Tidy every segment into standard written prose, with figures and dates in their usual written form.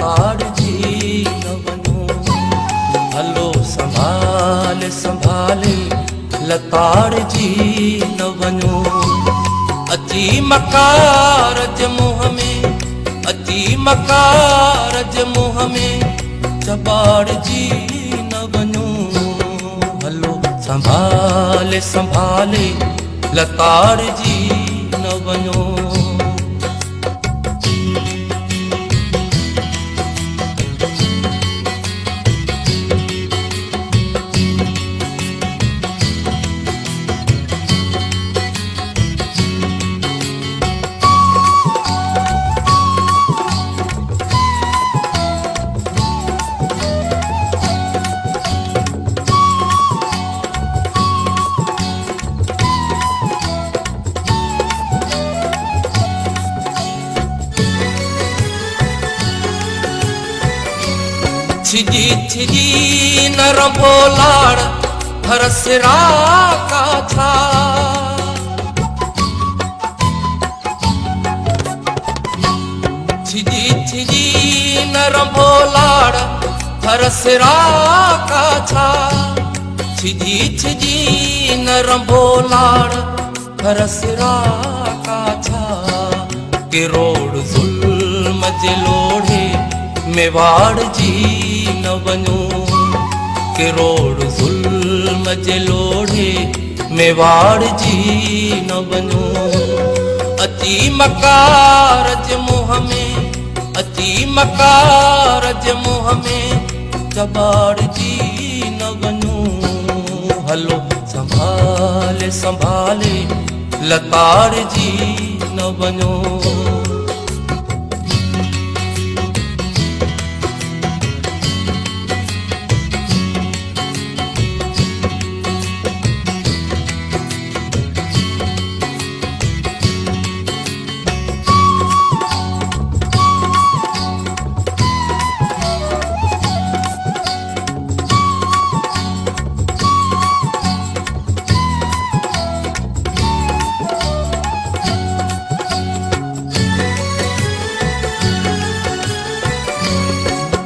लताड़ जी न वञो। हलो संभाले संभाले लताड़ जी न वञो। अची मकारज मुंह में, अची मकारज मुंह में चबाड़ जी न वञो। हलो संभाले संभाले लताड़ जी न वञो। छिजी छिजी न रंभो लाड़ हरसिरा का था। छिजी छिजी न रंभो लाड़ हरसिरा का था। छिजी छिजी न रंभो लाड़ हरसिरा का था। के रोड जुल्म जे लोढ़े मेवाड़ जी न वञो। के रोड जुल्म जे लोढ़े मेवाड़ जी न वञो। अची मकारज मुंह में, अची मकारज मुंह में चबाड़ जी न वञो। हलो संभाले संभाले लताड़ जी न वञो।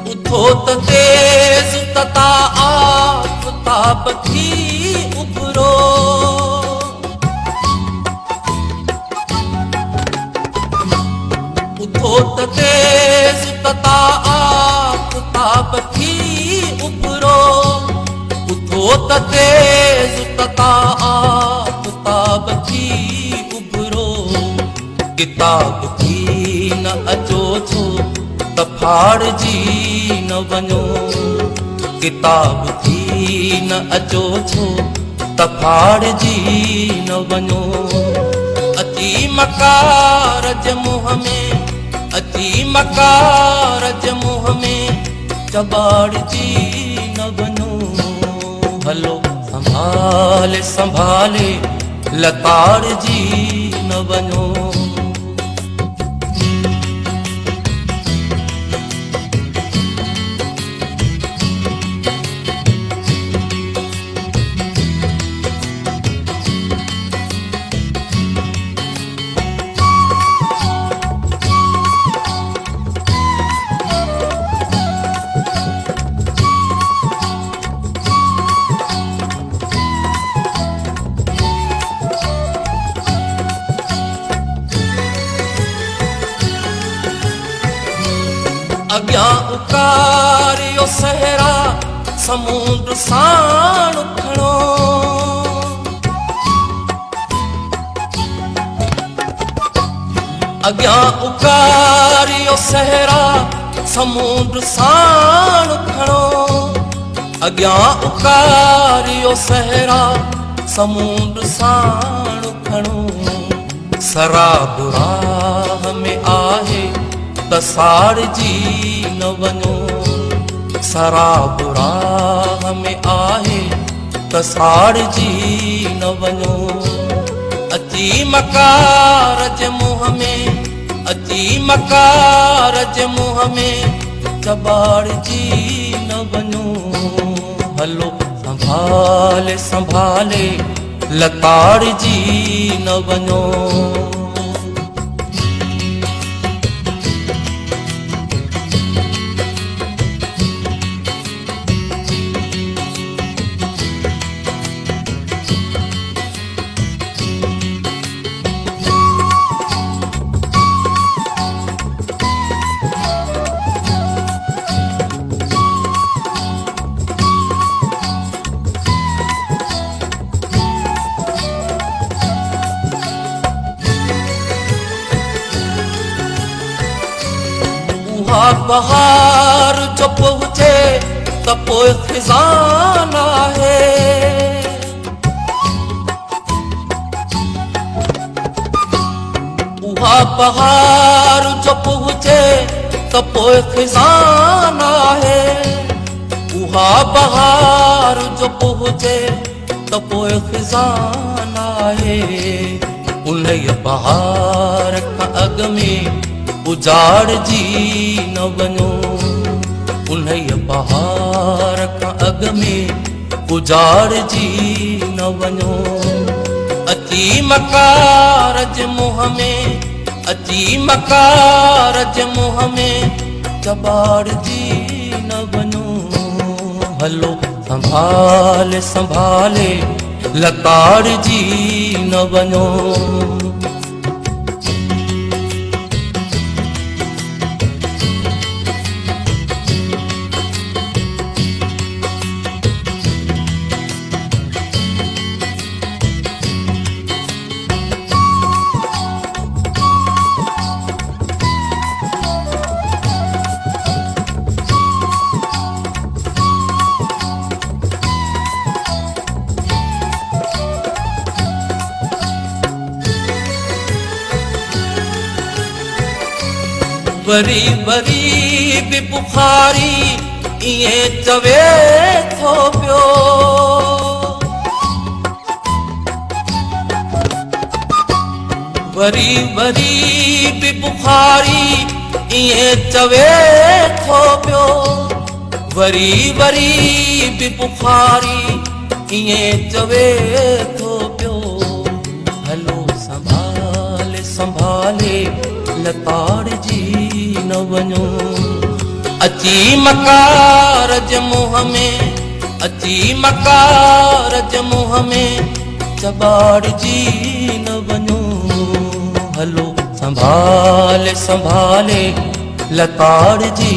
उथो त तेज तता आफ़ताब थी उभरो। उथो त तेज तता आफ़ताब थी उभरो। उथो त तेज तता आफ़ताब थी उभरो। किताब थी न अचो छो त फाड़ जी न वञो। किताब थी न अचो छो त फाड़ जी न वञो। अची मकारज मुंह में, अची मकारज मुंह में चबाड़ जी न वञो। हलो संभाले संभाले लताड़ जी न वञो। अॻियां उकारियो सहरा समुंड साण खणो। अॻियां उकारियो सहरा समुंड साण खणो। अॻियां उकारियो सहरा समुंड साण खणो। शराब राह में आहे त साड़ जी न वञो। शराब राह में आहे त साड़ जी न वञो। अची मकारज मुंह में, अची मकारज मुंह में चबाड़ जी न वञो। हलो संभाले संभाले लताड़ जी न वञो। उहा बहार जो पहुचे त पोइ खिज़ान आहे उहा बहार जो पहुचे त पोइ खिज़ान आहे उहा बहार जो पहुचे त पोइ खिज़ान आहे उन बहार खां अॻ में उजाड़जी न वञो उन बहार खां अॻ में उजाड़जी न वञो अची मकार जे मुंहं में अची मकार जे मुंहं में चबाड़जी न वञो हलो संभाले संभाले लताड़जी न वञो वरी वरी बि बुखारी इएं चवे थो पियो वरी वरी बि बुखारी इएं चवे थो पियो वरी वरी बि बुखारी इएं चवे थो पियो हलो संभाले संभाले लताड़जी न वञो अची मकार जे मुंहं में अची मकार जे मुंहं में चबाड़जी न वञो हलो संभाले संभाले लताड़जी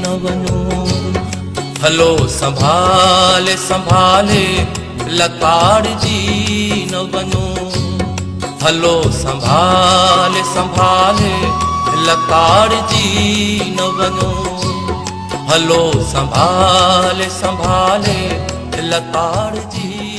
न वञो हलो संभाले संभाले लताड़जी न वञो हलो संभाले संभाले लताड़जी न वञो हलो संभाले संभाले लताड़जी